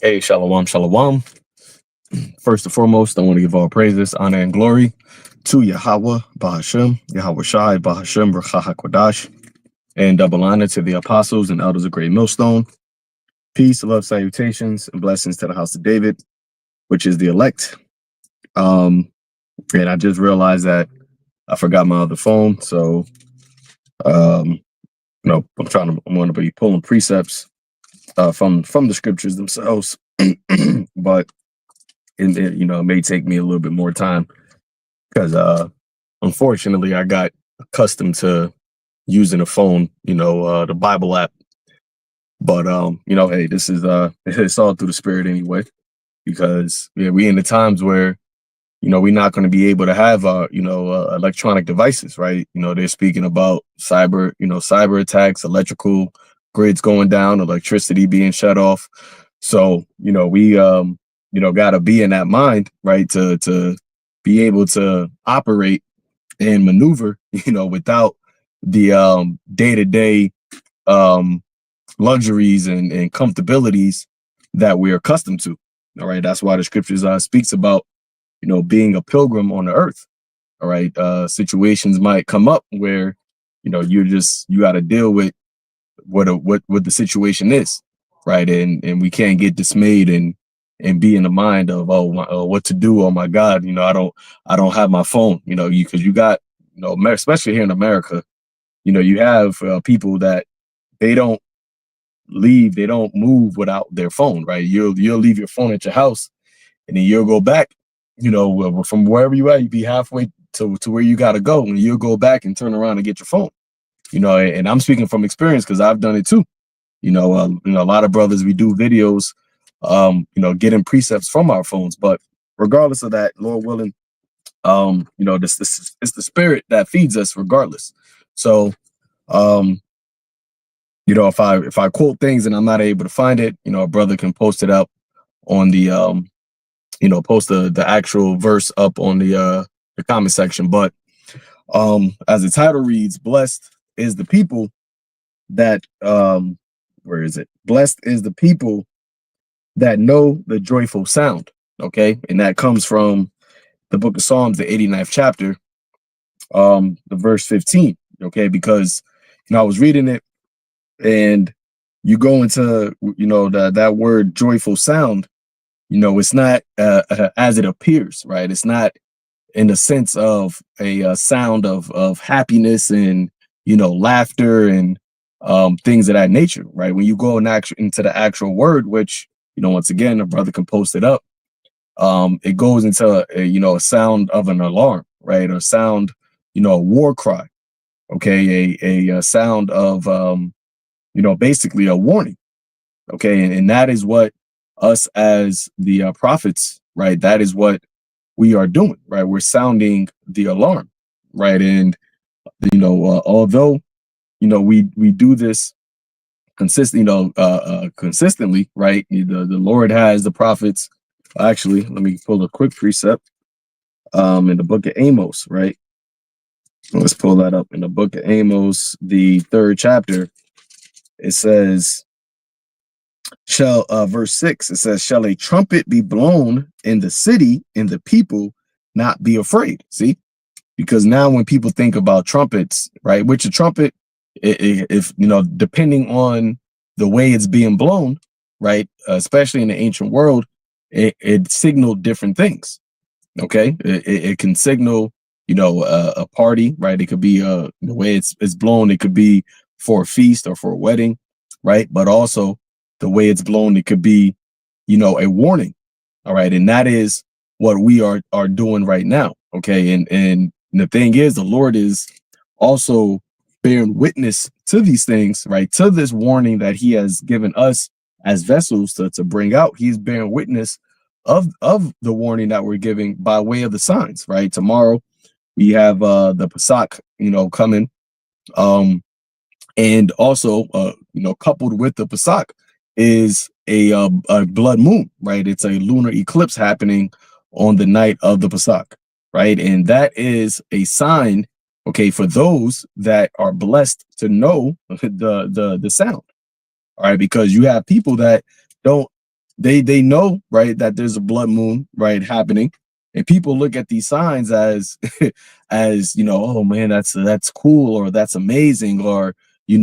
Hey, shalom, shalom. First and foremost, I want to give all praises, honor, and glory to Yahweh, Bahashem, YAHAWASHI, Bahashem, Hakwadash, and double honor to the apostles and elders of Great Millstone. Peace, love, salutations, and blessings to the house of David, which is the elect. And I just realized that I forgot my other phone, so I'm going to be pulling precepts from the scriptures themselves, but it may take me a little bit more time because unfortunately I got accustomed to using a phone, the Bible app. But hey, this is it's all through the spirit anyway, because we in the times where we're not going to be able to have electronic devices, right? They're speaking about cyber attacks, electrical grids going down, electricity being shut off. So we got to be in that mind, right, to be able to operate and maneuver, without the day-to-day luxuries and comfortabilities that we're accustomed to. All right, that's why the scriptures speaks about being a pilgrim on the earth. All right, situations might come up where you got to deal with what the situation is, right? And we can't get dismayed and be in the mind of what to do. Oh my God, I don't have my phone, because you got especially here in America, you have people that they don't move without their phone, right? You'll leave your phone at your house, and then you'll go back, from wherever you at, you be halfway to where you got to go, and you'll go back and turn around and get your phone, and I'm speaking from experience because I've done it too. A lot of brothers, we do videos, getting precepts from our phones, but regardless of that, Lord willing, this it's the spirit that feeds us regardless. So, if I quote things and I'm not able to find it, a brother can post it up on the, post the actual verse up on the comment section. But as the title reads, blessed is the people that, where is it? Blessed is the people that know the joyful sound. Okay. And that comes from the book of Psalms, the 89th chapter, the verse 15. Okay. Because, I was reading it, and you go into, that word joyful sound, it's not as it appears, right? It's not in the sense of a sound of happiness and, laughter and things of that nature, right? When you go into the actual word, which, once again, a brother can post it up, it goes into, a sound of an alarm, right? A sound, a war cry, okay? A sound of, basically a warning, okay? And that is what us as the prophets, right? That is what we are doing, right? We're sounding the alarm, right? And, although, we do this consistently, right? The Lord has the prophets. Actually, let me pull a quick precept in the book of Amos, right? Let's pull that up in the book of Amos, the 3rd chapter. It says, verse 6, it says, shall a trumpet be blown in the city and the people not be afraid? See, because now when people think about trumpets, right, which a trumpet, if depending on the way it's being blown, right, especially in the ancient world, it signaled different things. Okay, it can signal a party, right? It could be the way it's blown, it could be for a feast or for a wedding, right? But also the way it's blown, it could be a warning. All right, and that is what we are doing right now. Okay, and the thing is, the Lord is also bearing witness to these things, right? To this warning that he has given us as vessels to bring out. He's bearing witness of the warning that we're giving by way of the signs, right? Tomorrow we have the Pesach, coming, and also coupled with the Pesach is a blood moon, right? It's a lunar eclipse happening on the night of the Pesach, right? And that is a sign, okay, for those that are blessed to know the sound. All right, because you have people that don't they know, right, that there's a blood moon, right, happening, and people look at these signs as as, you know, oh man, that's cool, or that's amazing, or they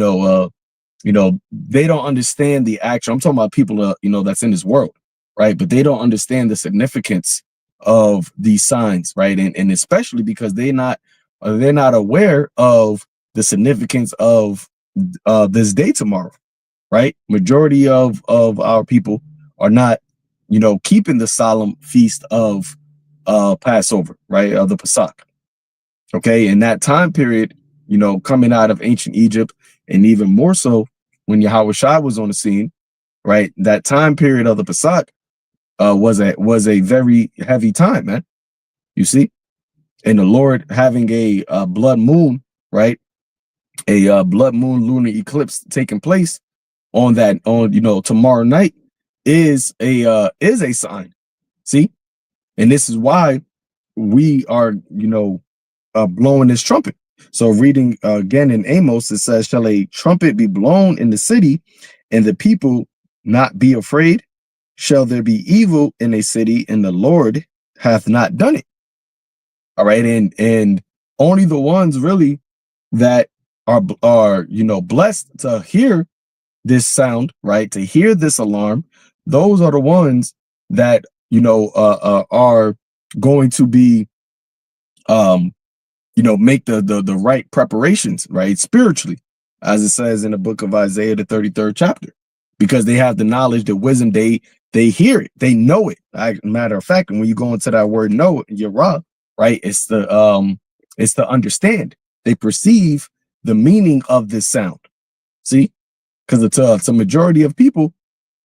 don't understand the actual. I'm talking about people, that's in this world, right? But they don't understand the significance of these signs, right? And especially because they're not aware of the significance of this day tomorrow, right? Majority of our people are not, keeping the solemn feast of Passover, right? Of the Pesach. Okay, in that time period, coming out of ancient Egypt, and even more so when YAHAWASHI was on the scene, right? That time period of the Pesach was a very heavy time, man. You see, and the Lord having a blood moon, right? A blood moon lunar eclipse taking place on tomorrow night is a sign. See, and this is why we are blowing this trumpet. So reading again in Amos, it says, shall a trumpet be blown in the city and the people not be afraid? Shall there be evil in a city and the Lord hath not done it? All right, and only the ones really that are blessed to hear this sound, right, to hear this alarm, those are the ones that are going to be make the right preparations, right, spiritually, as it says in the book of Isaiah, the 33rd chapter, because they have the knowledge, the wisdom, they hear it, they know it. Matter of fact, and when you go into that word know, Yara, right, it's the understand. They perceive the meaning of this sound. See, because it's a majority of people,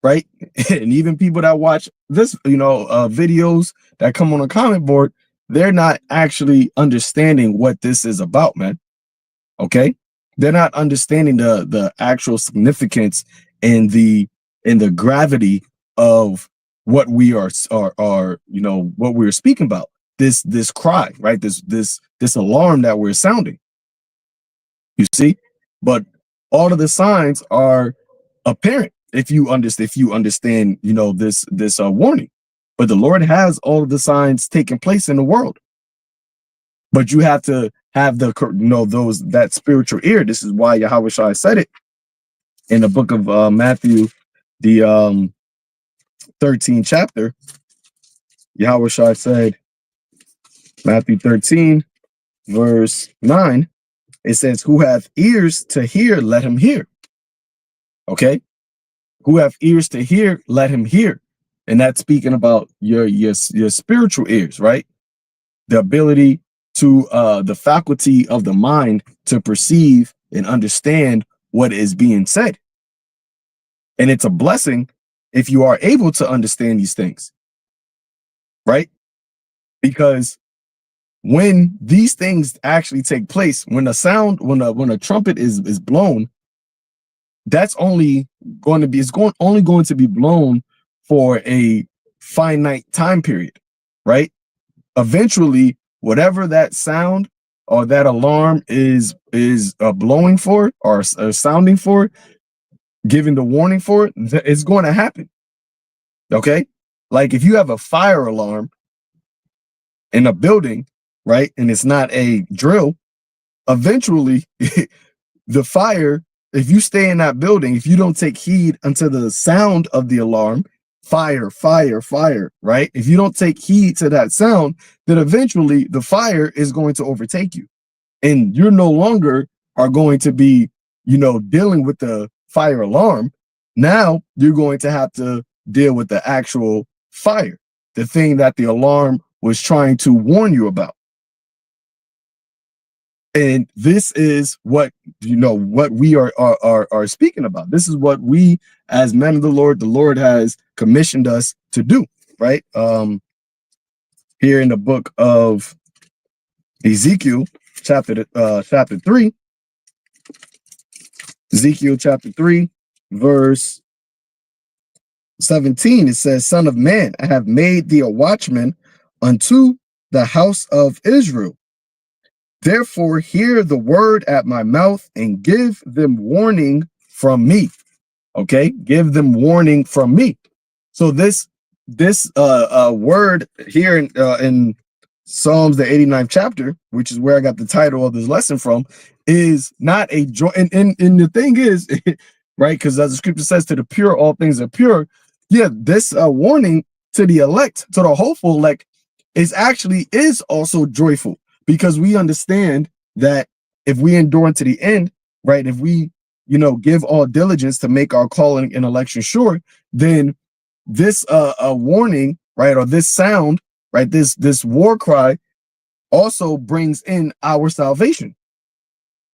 right, and even people that watch this, videos that come on a comment board, they're not actually understanding what this is about, man. Okay, they're not understanding the actual significance and the gravity of what we are what we're speaking about. This cry, right? This alarm that we're sounding. You see, but all of the signs are apparent if you understand, this warning. But the Lord has all of the signs taking place in the world. But you have to have that spiritual ear. This is why YAHAWASHI said it in the book of Matthew, the 13th chapter. YAHAWASHI said, Matthew 13, verse 9, it says, who have ears to hear, let him hear. Okay, who have ears to hear, let him hear. And that's speaking about your spiritual ears, right? The ability to the faculty of the mind to perceive and understand what is being said. And it's a blessing if you are able to understand these things, right? Because when these things actually take place, when a trumpet is blown, that's only going to be only going to be blown for a finite time period, right? Eventually, whatever that sound or that alarm is blowing for, or sounding for, giving the warning for it, it's going to happen. Okay, like if you have a fire alarm in a building, right, and it's not a drill, eventually the fire, if you stay in that building, if you don't take heed unto the sound of the alarm, fire, fire, fire, right? If you don't take heed to that sound, then eventually the fire is going to overtake you. And you're no longer are going to be, dealing with the fire alarm. Now you're going to have to deal with the actual fire, the thing that the alarm was trying to warn you about. And this is what we are speaking about. This is what we, as men of the Lord has commissioned us to do, right? Here in the book of Ezekiel, chapter 3, Ezekiel chapter 3, verse 17, it says, Son of man, I have made thee a watchman unto the house of Israel. Therefore, hear the word at my mouth and give them warning from me. Okay, give them warning from me. So this word here in Psalms, the 89th chapter, which is where I got the title of this lesson from, is not a joy. And the thing is, right, because as the scripture says, to the pure, all things are pure. Yeah, this warning to the elect, to the hopeful elect, is also joyful, because we understand that if we endure unto the end, right, if we, give all diligence to make our calling and election sure, then this a warning, right, or this sound, right, this war cry also brings in our salvation.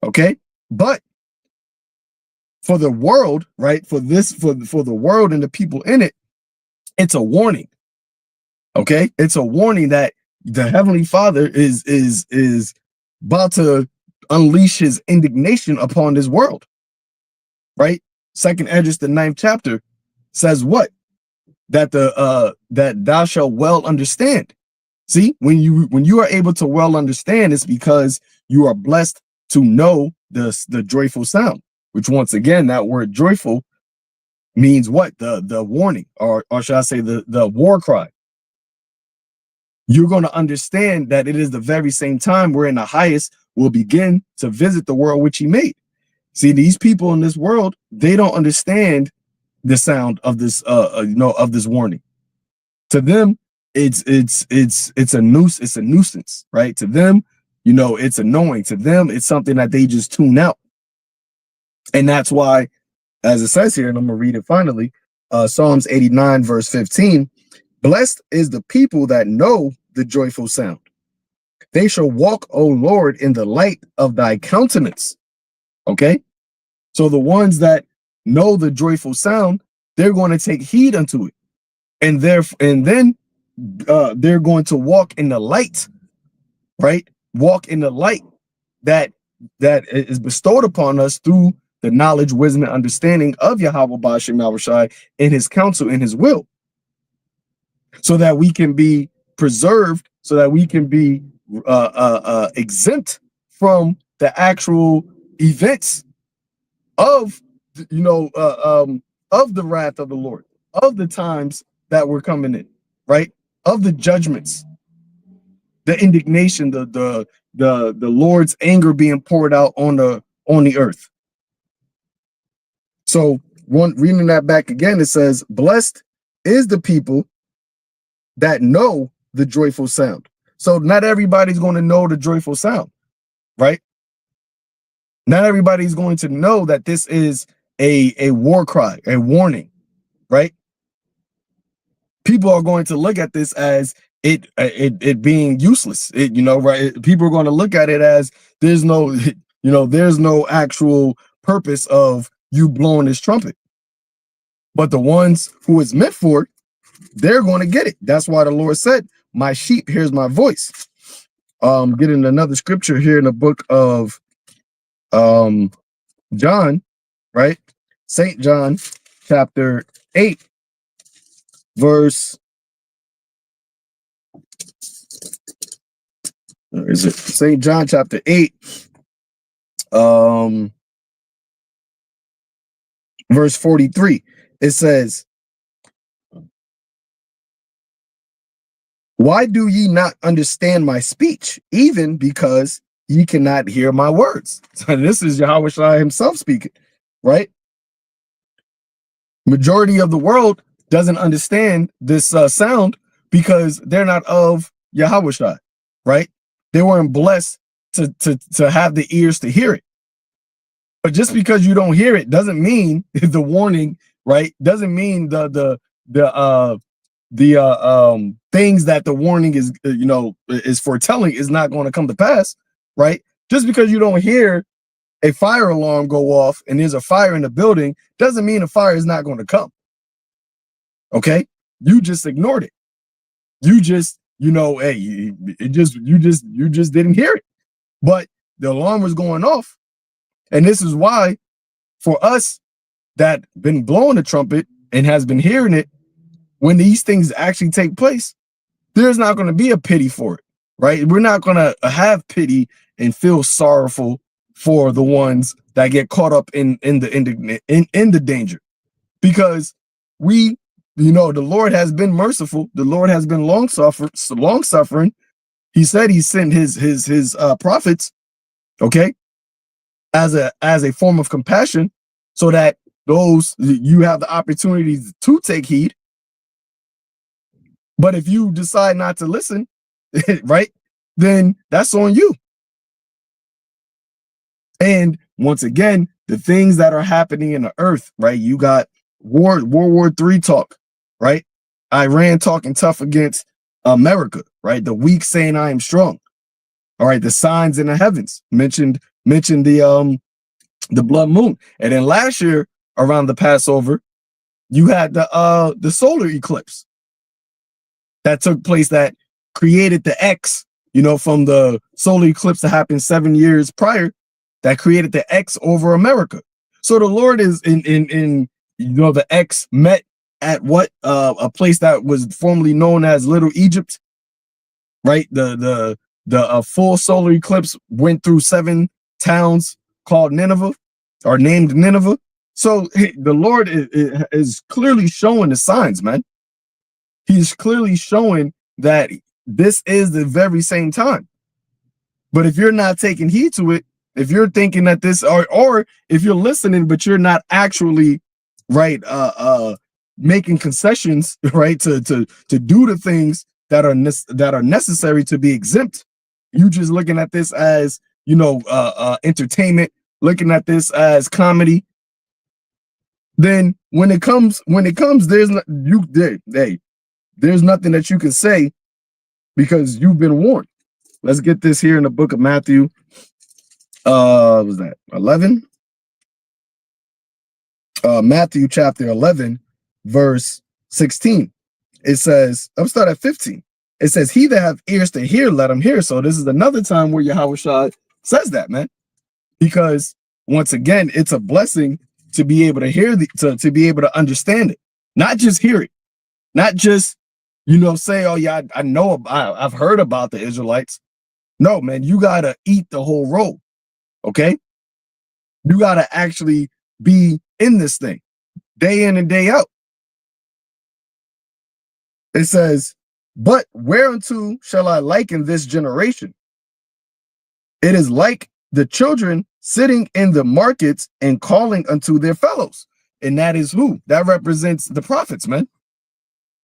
Okay, but for the world, right, for the world and the people in it, it's a warning. Okay, it's a warning that the Heavenly Father is about to unleash his indignation upon this world. Right, Second Esdras, the 9th chapter, says what? That that thou shalt well understand. See, when you are able to well understand, it's because you are blessed to know the joyful sound, which, once again, that word joyful means what? The warning, or should I say the war cry. You're going to understand that it is the very same time wherein the highest will begin to visit the world which he made. See, these people in this world, they don't understand the sound of this of this warning. To them, it's a nuisance, right? To them, it's annoying. To them, it's something that they just tune out. And that's why, as it says here, and I'm gonna read it finally, Psalms 89 verse 15, blessed is the people that know the joyful sound. They shall walk, O Lord, in the light of thy countenance. Okay, so the ones that know the joyful sound, they're going to take heed unto it, and then they're going to walk in the light, right? Walk in the light that is bestowed upon us through the knowledge, wisdom, and understanding of YAHAWASHI in his counsel, in his will, so that we can be preserved, so that we can be exempt from the actual events of of the wrath of the Lord, of the times that we're coming in, right? Of the judgments, the indignation, the Lord's anger being poured out on the earth. So, reading that back again, it says, blessed is the people that know the joyful sound. So not everybody's going to know the joyful sound, right? Not everybody's going to know that this is a war cry, a warning, right? People are going to look at this as it being useless. Right? People are going to look at it as there's no, there's no actual purpose of you blowing this trumpet. But the ones who it's meant for, they're going to get it. That's why the Lord said, my sheep hears my voice. Getting another scripture here in the book of John, right? St. John chapter 8, verse, or is it St. John chapter 8, verse 43. It says, why do ye not understand my speech, even because ye cannot hear my words? So this is YAHAWASHI himself speaking, right? Majority of the world doesn't understand this sound because they're not of YAHAWASHI, right? They weren't blessed to have the ears to hear it. But just because you don't hear it doesn't mean the warning, right? Doesn't mean the things that the warning is foretelling is not going to come to pass, right? Just because you don't hear a fire alarm go off and there's a fire in the building doesn't mean a fire is not going to come. Okay, you just ignored it. You just, hey, you just didn't hear it, but the alarm was going off. And this is why, for us that been blowing the trumpet and has been hearing it, when these things actually take place, there's not going to be a pity for it, right? We're not going to have pity and feel sorrowful for the ones that get caught up in the danger, because we You know, the Lord has been merciful. The Lord has been long suffering. He said he sent his prophets, okay, as a form of compassion, so that those you have the opportunity to take heed. But if you decide not to listen, right, then that's on you. And once again, the things that are happening in the earth, right? You got World War III talk, right? Iran talking tough against America, right? The weak saying I am strong. All right, the signs in the heavens mentioned the blood moon. And then last year around the Passover, you had the solar eclipse that took place that created the X, you know, from the solar eclipse that happened 7 years prior, that created the X over America. So the Lord is in you know, the X met at what a place that was formerly known as Little Egypt, right? The full solar eclipse went through 7 towns called Nineveh, or named Nineveh. So the Lord is clearly showing the signs, man. He's clearly showing that this is the very same time. But if you're not taking heed to it, if you're thinking that this, or if you're listening but you're not actually right making concessions, right, to do the things that are necessary to be exempt, you just looking at this as, you know, entertainment, looking at this as comedy, then when it comes there's there's nothing that you can say, because you've been warned. Let's get this here in the book of Matthew. What was that 11? Matthew chapter 11, verse 16. It says, I'm starting at 15. It says, he that have ears to hear, let him hear. So this is another time where Yahawashi says that, man, because once again, it's a blessing to be able to hear to be able to understand it, not just hear it, not just, you know, say, oh yeah, I know, I've heard about the Israelites. No, man, you gotta eat the whole roll. Okay, you gotta actually be in this thing day in and day out. It says, but whereunto shall I liken this generation? It is like the children sitting in the markets and calling unto their fellows. And that is who? That represents the prophets, man.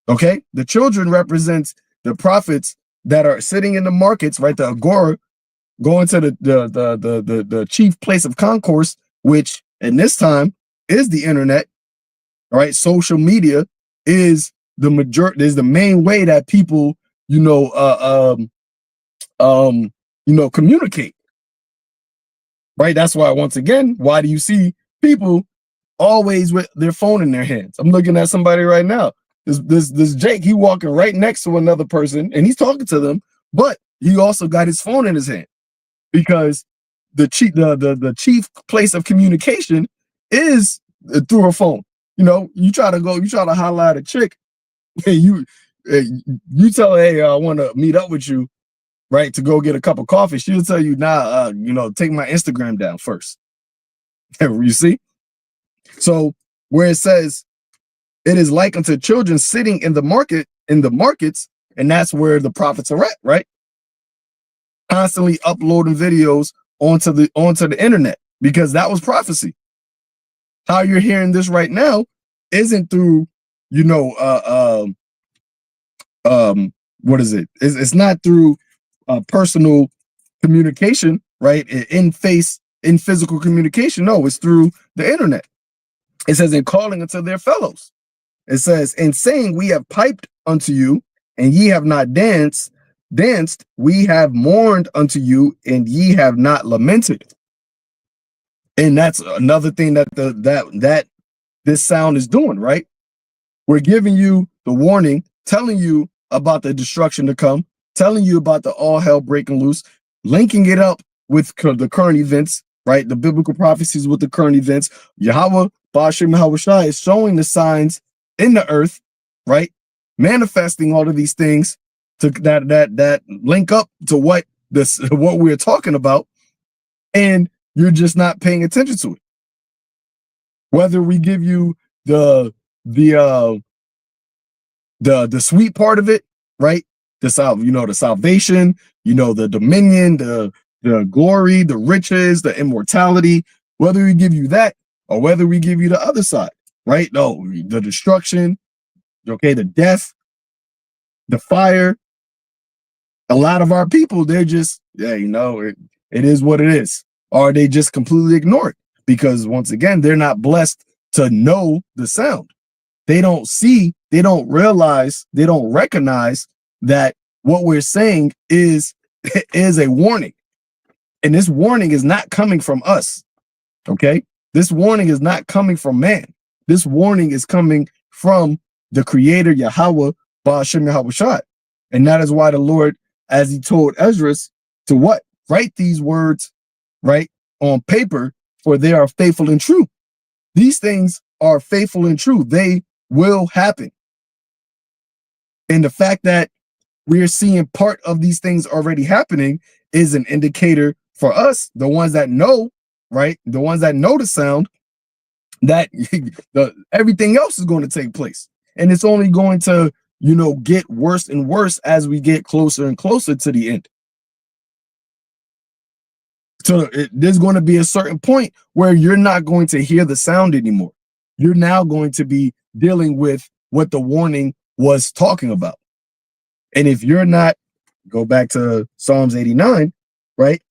Okay, the children represents the prophets that are sitting in the markets, right? The agora, going to the chief place of concourse, which in this time is the internet. All right, social media is the main way that people, you know, communicate. Right. That's why, once again, why do you see people always with their phone in their hands? I'm looking at somebody right now. This Jake, he walking right next to another person and he's talking to them, but he also got his phone in his hand, because the chief place of communication is through her phone. You know, you try to holler at a chick, and you tell her, hey, I want to meet up with you, right, to go get a cup of coffee. She'll tell you, nah, you know, take my Instagram down first. You see? So where it says, it is like unto children sitting in the markets, and that's where the prophets are at, right? Constantly uploading videos onto the internet, because that was prophecy. How you're hearing this right now isn't through, you know, what is it? It's not through personal communication, right? In physical communication. No, it's through the internet. It says, in calling unto their fellows. It says, in saying, we have piped unto you, and ye have not danced, we have mourned unto you, and ye have not lamented. And that's another thing that that this sound is doing, right? We're giving you the warning, telling you about the destruction to come, telling you about the all hell breaking loose, linking it up with the current events, right? The biblical prophecies with the current events. Yahawah, YAHAWASHI is showing the signs in the earth, right? Manifesting all of these things to that link up to what we're talking about, and you're just not paying attention to it. Whether we give you the the sweet part of it, right? The salvation, the dominion, the glory, the riches, the immortality, whether we give you that or whether we give you the other side, right? No, the destruction, okay, the death, the fire. A lot of our people, they're just, yeah, it is what it is. Or they just completely ignore it because once again, they're not blessed to know the sound. They don't see, they don't realize, they don't recognize that what we're saying is a warning. And this warning is not coming from us. Okay? This warning is not coming from man. This warning is coming from the creator Yahawah, Ba'ashem YAHAWASHI. And that is why the Lord, as he told Ezra, to what? Write these words, right, on paper, for they are faithful and true. These things are faithful and true. They will happen. And the fact that we're seeing part of these things already happening is an indicator for us, the ones that know, right? The ones that know the sound, that everything else is going to take place. And it's only going to, get worse and worse as we get closer and closer to the end. So there's going to be a certain point where you're not going to hear the sound anymore. You're now going to be dealing with what the warning was talking about. And if you're not, go back to Psalms 89, right?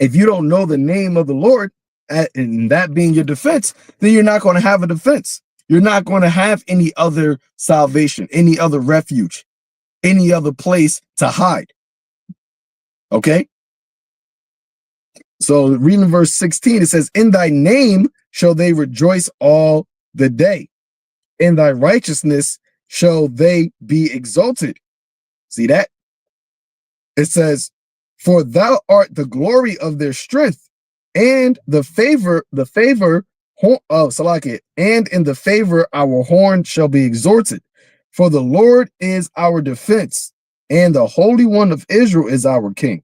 If you don't know the name of the Lord, and that being your defense, then you're not going to have a defense. You're not going to have any other salvation, any other refuge, any other place to hide. Okay? So reading verse 16, it says, in thy name shall they rejoice all the day. In thy righteousness shall they be exalted. See that? It says, for thou art the glory of their strength, and the favor, and in the favor our horn shall be exalted. For the Lord is our defense, and the Holy One of Israel is our king.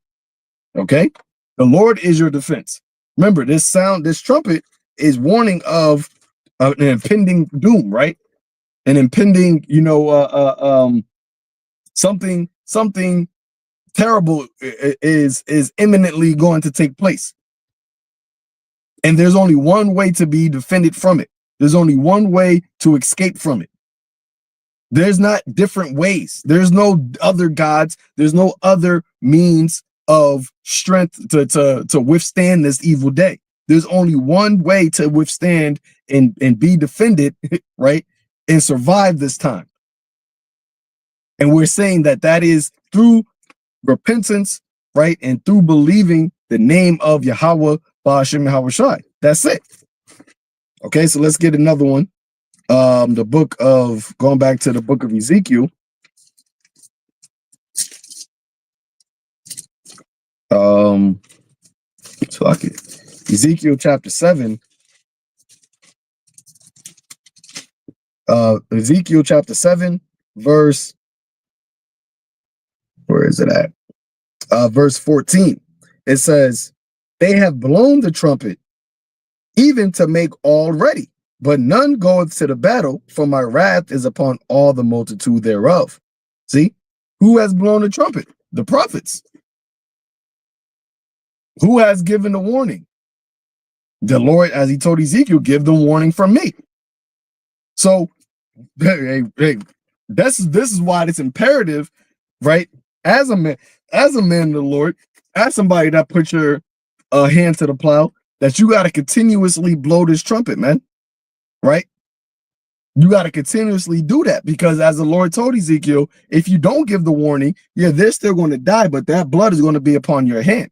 Okay? The Lord is your defense. Remember, this trumpet is warning of an impending doom, right? An impending, something terrible is imminently going to take place. And there's only one way to be defended from it. There's only one way to escape from it. There's not different ways. There's no other gods. There's no other means of strength to withstand this evil day. There's only one way to withstand and be defended, right? And survive this time. And we're saying that is through repentance, right? And through believing the name of Yahawah, Ba'ashem YAHAWASHI. That's it. Okay, so let's get another one. Going back to the book of Ezekiel. Ezekiel chapter 7. Ezekiel chapter 7, verse, where is it at? Verse 14. It says, they have blown the trumpet, even to make all ready, but none goeth to the battle, for my wrath is upon all the multitude thereof. See, who has blown the trumpet? The prophets. Who has given the warning? The Lord, as he told Ezekiel, give them warning from me. So, hey, this is why it's imperative, right? As a man of the Lord, as somebody that put your hand to the plow, that you got to continuously blow this trumpet, man. Right? You got to continuously do that, because as the Lord told Ezekiel, if you don't give the warning, yeah, they're still going to die, but that blood is going to be upon your hand.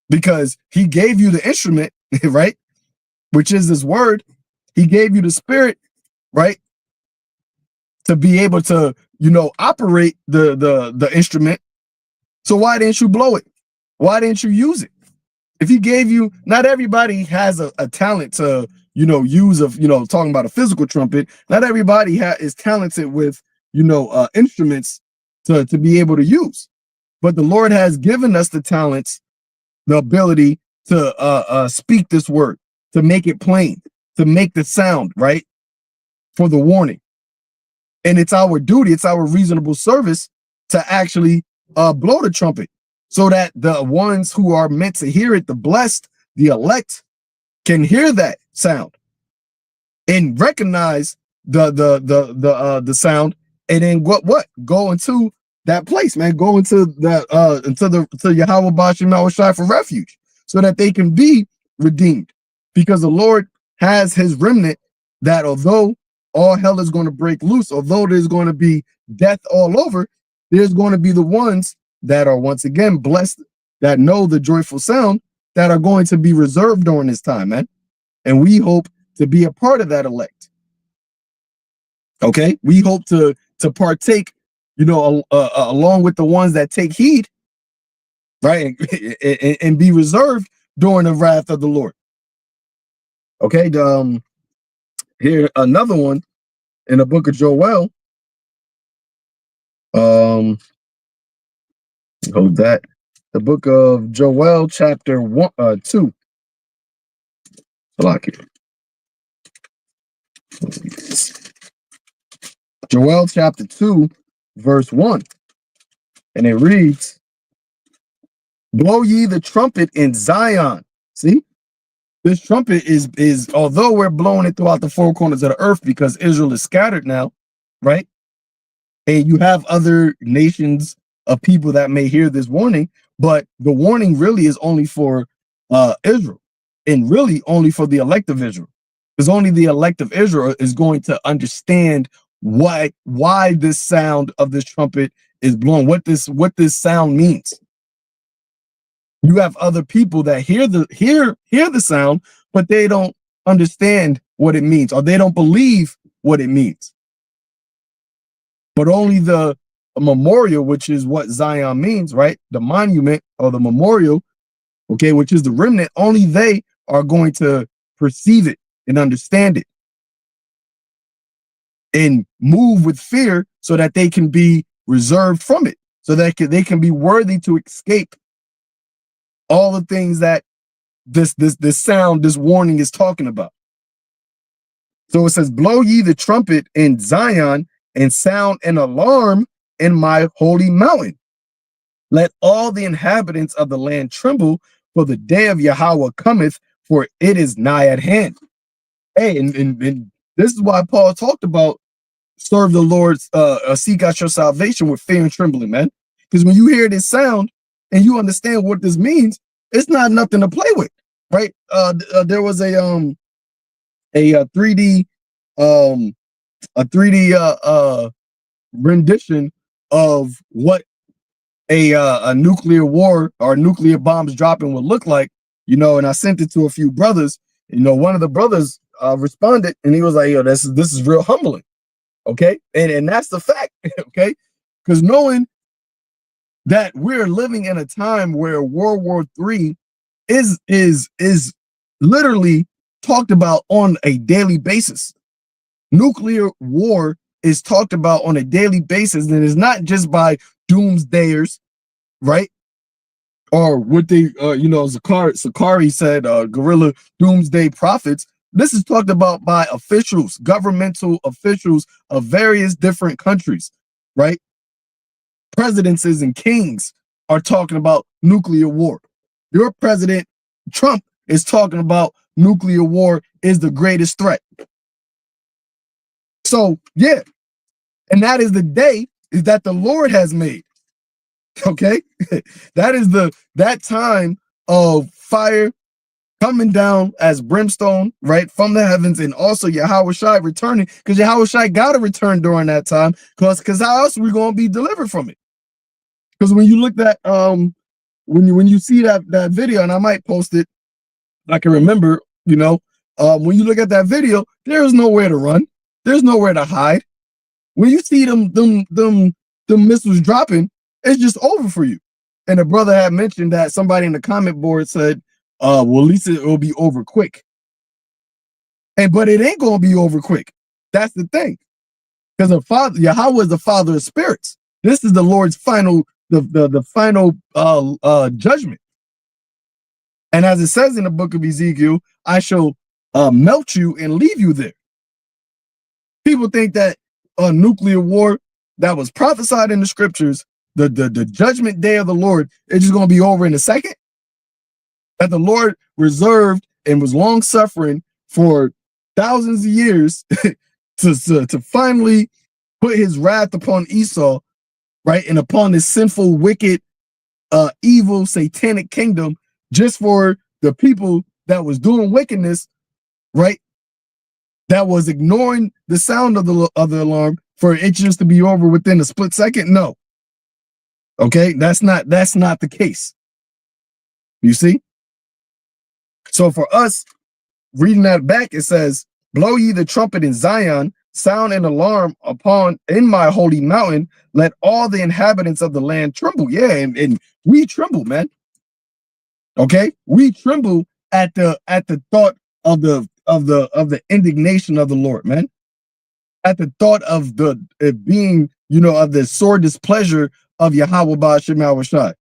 Because he gave you the instrument, right? Which is this word. He gave you the spirit, right? To be able to, operate the instrument. So why didn't you blow it? Why didn't you use it? If he gave you, not everybody has a talent to, use talking about a physical trumpet. Not everybody is talented with, instruments to be able to use. But the Lord has given us the talents, the ability to speak this word, to make it plain, to make the sound, right? For the warning. And it's our duty, it's our reasonable service to actually blow the trumpet so that the ones who are meant to hear it, the blessed, the elect, can hear that sound and recognize the sound, and then what go into that place, man. Go into the to YAHAWASHI for refuge, so that they can be redeemed. Because the Lord has his remnant that, although all hell is going to break loose, although there's going to be death all over, there's going to be the ones that are once again blessed, that know the joyful sound, that are going to be reserved during this time, man. And we hope to be a part of that elect. Okay, we hope to partake, you know, along with the ones that take heed, right, and be reserved during the wrath of the Lord. Okay, here another one in the book of Joel. Hold that. The book of Joel, chapter 2. Block it. Joel chapter 2, verse 1. And it reads, "Blow ye the trumpet in Zion." See? This trumpet is although we're blowing it throughout the four corners of the earth because Israel is scattered now, right? And you have other nations of people that may hear this warning, but the warning really is only for Israel, and really only for the elect of Israel. Because only the elect of Israel is going to understand why this sound of this trumpet is blown, what this sound means. You have other people that hear the sound, but they don't understand what it means, or they don't believe what it means. But only the memorial, which is what Zion means, right? The monument or the memorial, okay, which is the remnant, only they are going to perceive it and understand it and move with fear so that they can be reserved from it, so that they can be worthy to escape all the things that this sound, this warning is talking about. So it says, "Blow ye the trumpet in Zion and sound an alarm in my holy mountain. Let all the inhabitants of the land tremble, for the day of Yahweh cometh, for it is nigh at hand." Hey, and this is why Paul talked about serve the Lord, seek out your salvation with fear and trembling, man. Because when you hear this sound and you understand what this means, it's not nothing to play with, right? There was a 3D rendition of what a nuclear war or nuclear bombs dropping would look like, you know, and I sent it to a few brothers. You know, one of the brothers responded, and he was like, "Yo, this is real humbling." Okay, and that's the fact. Okay, because knowing that we're living in a time where World War III is literally talked about on a daily basis. Nuclear war is talked about on a daily basis, and it's not just by doomsdayers, right? Or what they, you know, Sakari said, guerrilla doomsday prophets. This is talked about by officials, governmental officials of various different countries, right? Presidents and kings are talking about nuclear war. Your president, Trump, is talking about nuclear war is the greatest threat. So, yeah, and that is the day is that the Lord has made. Okay, that is that time of fire coming down as brimstone, right, from the heavens, and also YAHAWASHI returning, because YAHAWASHI got to return during that time, because how else are we going to be delivered from it? Because when you look at when you see that video, and I might post it, I can remember, you know, when you look at that video, there is nowhere to run, there's nowhere to hide. When you see them missiles dropping, it's just over for you. And a brother had mentioned that somebody in the comment board said, well, at least it will be over quick. But it ain't gonna be over quick. That's the thing. Because the Father, Yahweh, is the Father of spirits. This is the Lord's final, the final judgment. And as it says in the book of Ezekiel, I shall melt you and leave you there. People think that nuclear war that was prophesied in the scriptures, the judgment day of the Lord, it's just going to be over in a second? That the Lord reserved and was long suffering for thousands of years to finally put his wrath upon Esau, right? And upon this sinful, wicked, evil, satanic kingdom, just for the people that was doing wickedness, right? That was ignoring the sound of the alarm, for it just to be over within a split second? No. Okay, that's not the case. You see? So for us, reading that back, it says, blow ye the trumpet in Zion, sound an alarm in my holy mountain, let all the inhabitants of the land tremble. Yeah, and we tremble, man. Okay, we tremble at the thought of the indignation of the Lord, man. At the thought of it being, of the sore displeasure of YAHAWASHI.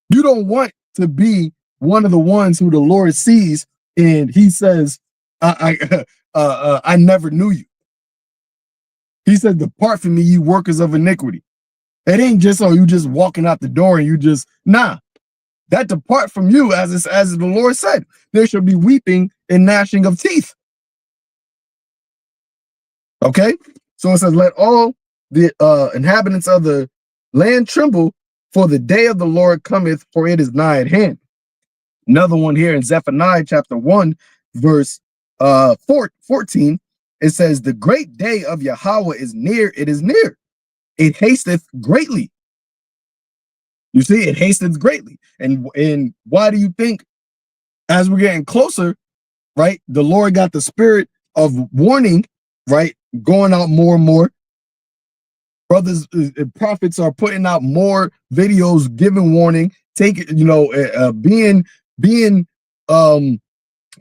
You don't want to be one of the ones who the Lord sees and he says, I never knew you. He said, depart from me, you workers of iniquity. It ain't just, you just walking out the door and you just, nah. That depart from you, as the Lord said, there shall be weeping and gnashing of teeth. Okay? So it says, let all the inhabitants of the land tremble, for the day of the Lord cometh, for it is nigh at hand. Another one here in Zephaniah chapter 1, verse 14, it says, the great day of Yahweh is near, it is near. It hasteth greatly. You see, it hasteth greatly. And why do you think, as we're getting closer, right, the Lord got the spirit of warning, right, going out more and more? Brothers, prophets are putting out more videos giving warning, being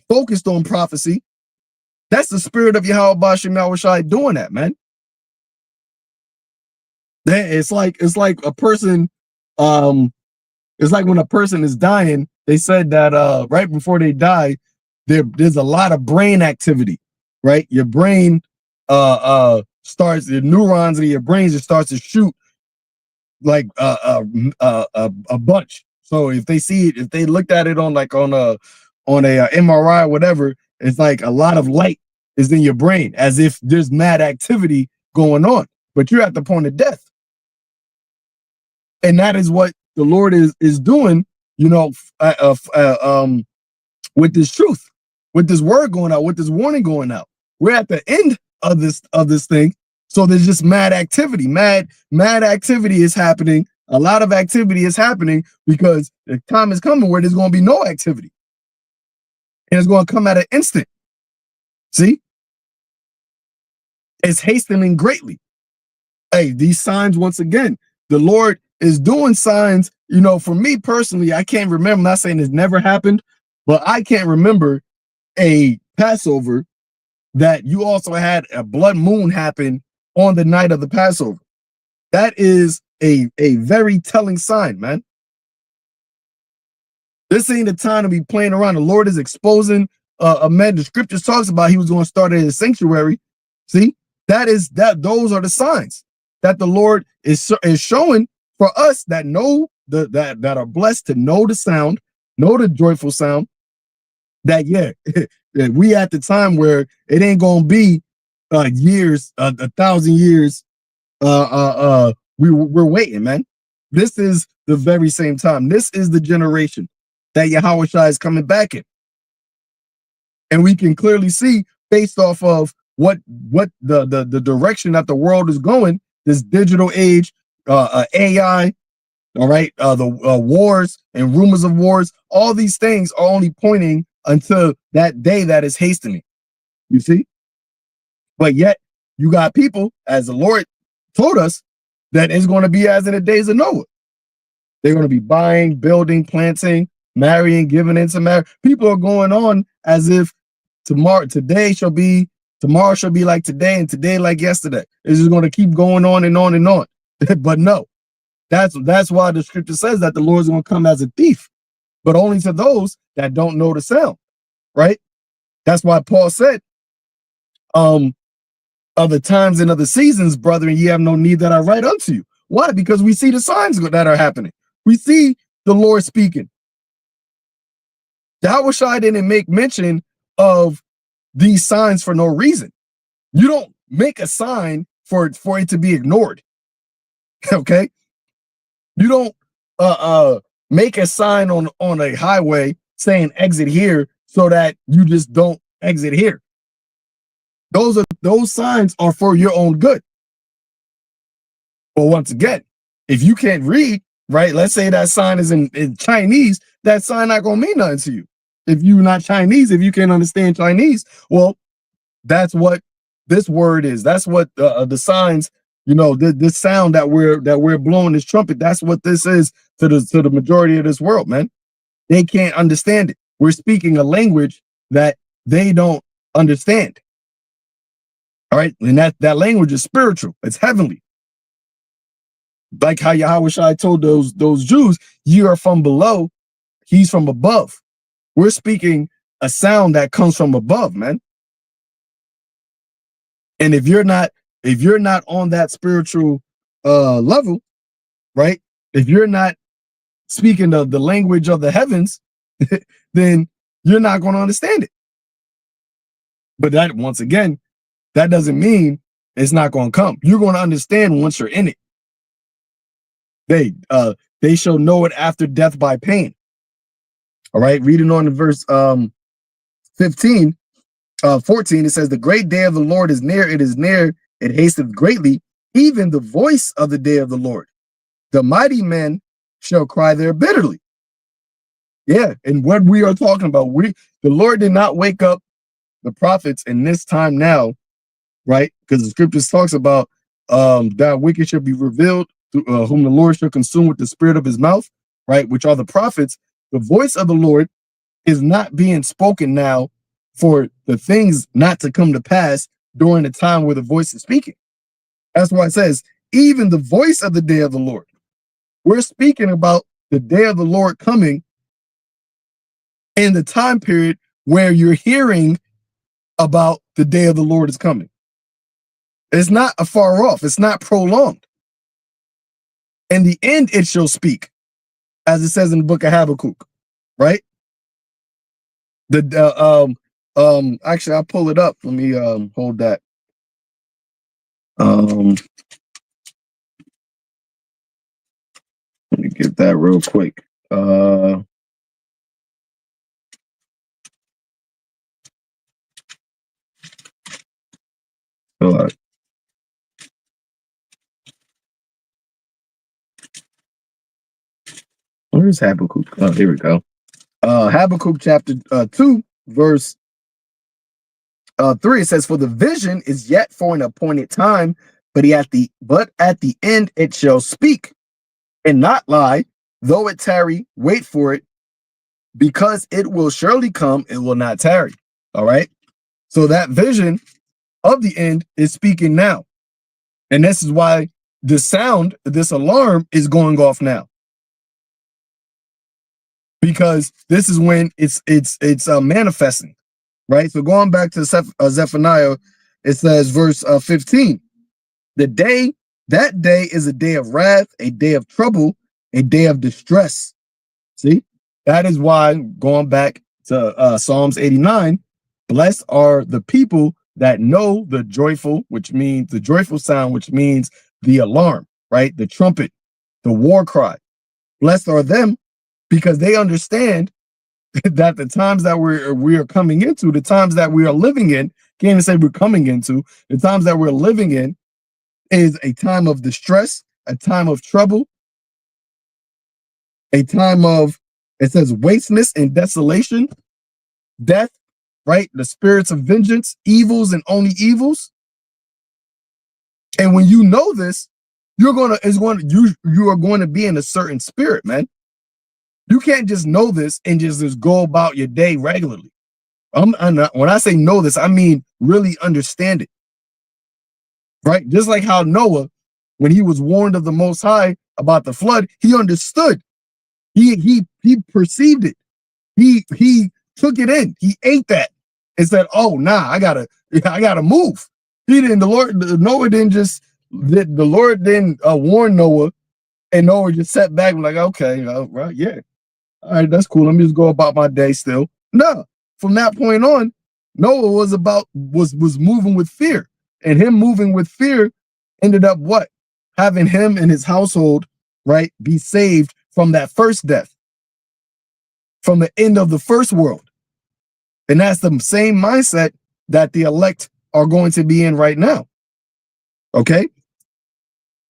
focused on prophecy. That's the spirit of YAHAWASHI doing that, man. It's like a person, it's like when a person is dying, they said that right before they die, there's a lot of brain activity, right? Your brain starts, the neurons in your brain just starts to shoot like a bunch. So if they see it, if they looked at it on a MRI or whatever, it's like a lot of light is in your brain, as if there's mad activity going on, but you're at the point of death. And that is what the Lord is doing, with this truth, with this word going out, with this warning going out. We're at the end of this thing. So there's just mad activity. Mad activity is happening. A lot of activity is happening because the time is coming where there's going to be no activity. And it's going to come at an instant. See? It's hastening greatly. Hey, these signs, once again, the Lord is doing signs. For me personally, I can't remember, I'm not saying it's never happened, but I can't remember a Passover that you also had a blood moon happen on the night of the Passover. That is a very telling sign, man. This ain't the time to be playing around. The Lord is exposing a man. The scriptures talks about he was going to start in his sanctuary. See, those are the signs that the Lord is showing for us that know that are blessed to know the sound, know the joyful sound. That we at the time where it ain't gonna be years, 1,000 years. We're waiting, man. This is the very same time. This is the generation that YAHAWASHI is coming back in, and we can clearly see based off of what the direction that the world is going. This digital age, AI. All right, the wars and rumors of wars. All these things are only pointing until that day that is hastening. You see? But yet you got people, as the Lord told us, that it's going to be as in the days of Noah. They're going to be buying, building, planting, marrying, giving into marriage. People are going on as if tomorrow shall be like today, and today like yesterday. It's just going to keep going on and on and on. But no, that's why the scripture says that the Lord is going to come as a thief, but only to those that don't know the sound, right? That's why Paul said, of the times and of the seasons, brethren, ye have no need that I write unto you. Why? Because we see the signs that are happening. We see the Lord speaking. YAHAWASHI didn't make mention of these signs for no reason. You don't make a sign for it to be ignored. Okay? You don't make a sign on a highway saying exit here so that you just don't exit here. Those signs are for your own good. But once again, if you can't read, right? Let's say that sign is in Chinese, that sign not gonna mean nothing to you. If you're not Chinese, if you can't understand Chinese, well, that's what this word is. That's what the signs, you know, this sound that we're blowing this trumpet. That's what this is to the majority of this world, man. They can't understand it. We're speaking a language that they don't understand. All right, and that language is spiritual. It's heavenly. Like how YAHAWASHI told those Jews, "You are from below, he's from above." We're speaking a sound that comes from above, man. And if you're not on that spiritual level, right? If you're not speaking the language of the heavens, then you're not going to understand it. But that, once again, that doesn't mean it's not going to come. You're going to understand once you're in it. They shall know it after death by pain. All right, reading on to verse 14, it says, "The great day of the Lord is near, it is near, it hasteth greatly, even the voice of the day of the Lord. The mighty men shall cry there bitterly." Yeah, and what we are talking about, the Lord did not wake up the prophets in this time now, right? Because the scriptures talks about that wicked shall be revealed, whom the Lord shall consume with the spirit of his mouth, right? Which are the prophets. The voice of the Lord is not being spoken now for the things not to come to pass during the time where the voice is speaking. That's why it says, even the voice of the day of the Lord. We're speaking about the day of the Lord coming in the time period where you're hearing about the day of the Lord is coming. It's not afar off. It's not prolonged. In the end, it shall speak, as it says in the book of Habakkuk, right? Actually, I'll pull it up. Let me hold that. Let me get that real quick. All right. Where's Habakkuk? Oh, here we go. Habakkuk chapter 2, verse 3, it says, "For the vision is yet for an appointed time, but at the end it shall speak and not lie. Though it tarry, wait for it, because it will surely come, it will not tarry." All right. So that vision of the end is speaking now. And this is why the sound, this alarm is going off now. Because this is when it's manifesting. Right? So going back to Zephaniah, it says, verse 15, that day is a day of wrath, a day of trouble, a day of distress. See, that is why, going back to Psalms 89, blessed are the people that know the joyful, which means the joyful sound, which means the alarm, right? The trumpet, the war cry. Blessed are them because they understand that the times that we are coming into, the times that we are living in, can't even say we're coming into, the times that we're living in is a time of distress, a time of trouble, a time of, it says, wasteness and desolation, death, right? The spirits of vengeance, evils and only evils. And when you know this, you are going to be in a certain spirit, man. You can't just know this and just go about your day regularly. When I say know this, I mean really understand it. Right? Just like how Noah, when he was warned of the Most High about the flood, he understood. He perceived it. He took it in. He ate that and said, "Oh, nah, I gotta move." He didn't. Noah didn't just. The Lord didn't warn Noah, and Noah just sat back and like, okay, right, yeah, all right, that's cool. Let me just go about my day still. No, from that point on, Noah was moving with fear, and him moving with fear ended up what? Having him and his household, right, be saved from that first death, from the end of the first world. And that's the same mindset that the elect are going to be in right now. Okay?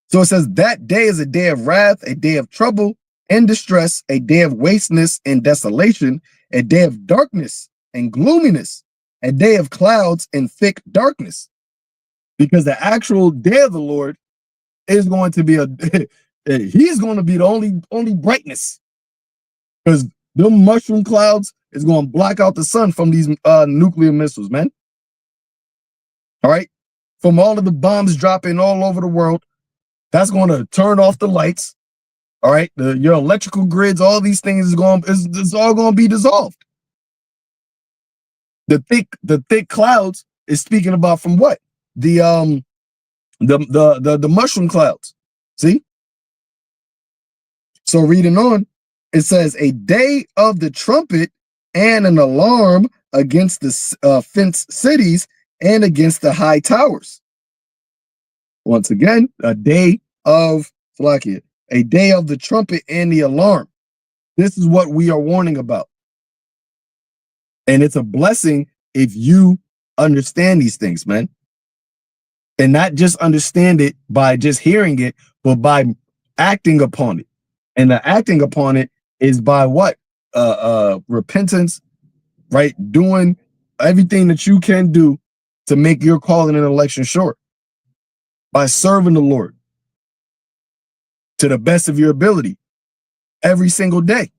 So it says that day is a day of wrath, a day of trouble and distress, a day of wasteness and desolation, a day of darkness and gloominess, a day of clouds and thick darkness. Because the actual day of the Lord is going to be he's going to be the only brightness. Because the mushroom clouds is going to block out the sun from these nuclear missiles, man. All right? From all of the bombs dropping all over the world, that's going to turn off the lights. All right, your electrical grids, all these things is all going to be dissolved. The thick clouds is speaking about from what? The mushroom clouds. See? So reading on, it says a day of the trumpet and an alarm against the fenced cities and against the high towers. Once again, a day of Flakia. A day of the trumpet and the alarm. This is what we are warning about. And it's a blessing if you understand these things, man. And not just understand it by just hearing it, but by acting upon it. And the acting upon it is by what? Repentance, right? Doing everything that you can do to make your calling and election sure. By serving the Lord to the best of your ability every single day.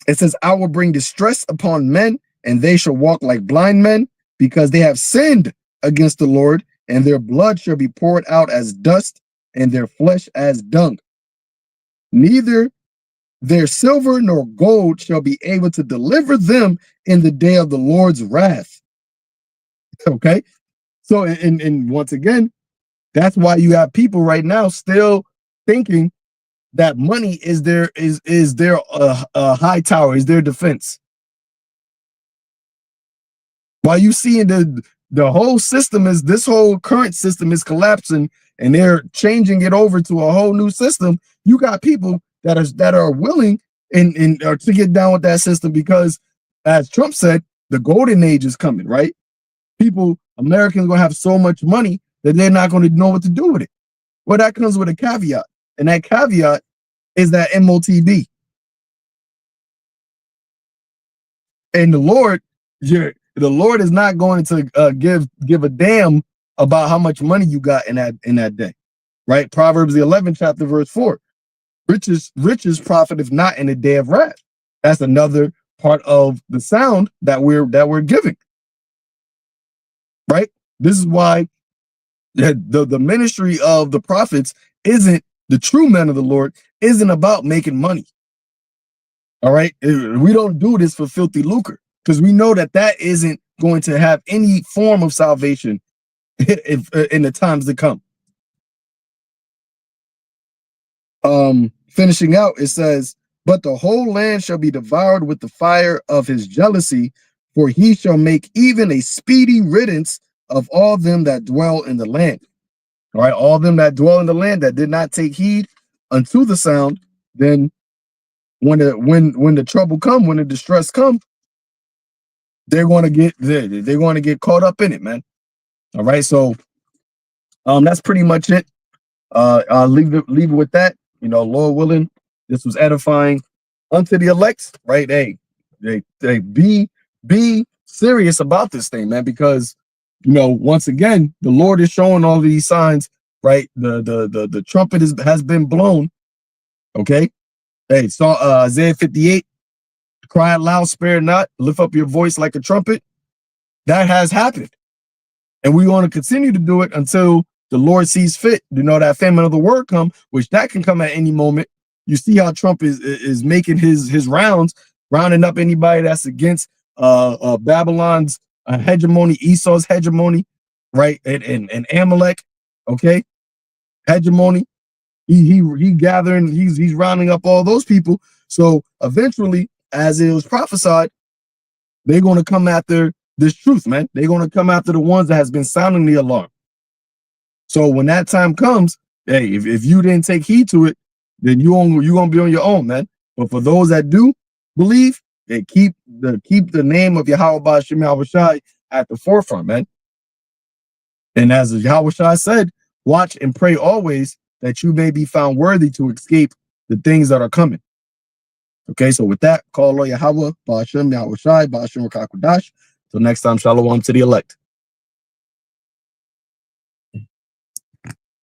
It says, I will bring distress upon men, and they shall walk like blind men, because they have sinned against the Lord, and their blood shall be poured out as dust, and their flesh as dung. Neither their silver nor gold shall be able to deliver them in the day of the Lord's wrath. Okay? So, and once again, that's why you have people right now still thinking that money is their high tower, is their defense. While you see the whole system is, this whole current system is collapsing and they're changing it over to a whole new system, you got people that are willing and to get down with that system because, as Trump said, the golden age is coming, right? Americans are going to have so much money that they're not going to know what to do with it. Well, that comes with a caveat. And that caveat is that MOTB. And the Lord is not going to give a damn about how much money you got in that day. Right? Proverbs the 11th chapter, verse 4. Riches profiteth not in the day of wrath. That's another part of the sound that we're giving. Right? This is why the ministry of the prophets isn't, the true men of the Lord isn't about making money. All right. We don't do this for filthy lucre, because we know that isn't going to have any form of salvation in the times to come. Finishing out, it says, but the whole land shall be devoured with the fire of his jealousy, for he shall make even a speedy riddance of all them that dwell in the land. All right, all them that dwell in the land that did not take heed unto the sound, then when the trouble come, when the distress come, they're going to get caught up in it, man. All right, so that's pretty much it. I'll leave it with that. You know, Lord willing, this was edifying unto the elects, right? Hey, they be serious about this thing, man, because, you know, once again, the Lord is showing all these signs, right? The trumpet has been blown. Okay. Hey, so Isaiah 58, cry out loud, spare not, lift up your voice like a trumpet. That has happened. And we want to continue to do it until the Lord sees fit. You know, that famine of the word come, which that can come at any moment. You see how Trump is making his rounds, rounding up anybody that's against Babylon's hegemony, Esau's hegemony, right? And Amalek, okay, hegemony. He gathering, he's rounding up all those people. So eventually, as it was prophesied, they're going to come after this truth, man. They're going to come after the ones that has been sounding the alarm. So when that time comes, hey, if you didn't take heed to it, then you're gonna be on your own, man. But for those that do believe, they keep the name of YAHAWASHI at the forefront, man. And as YAHAWASHI said, watch and pray always that you may be found worthy to escape the things that are coming. Okay, so with that, call Yahweh, Ba'ashem, Yahawashi, Ba'ashem Rakakwadash. Till next time, shalom to the elect.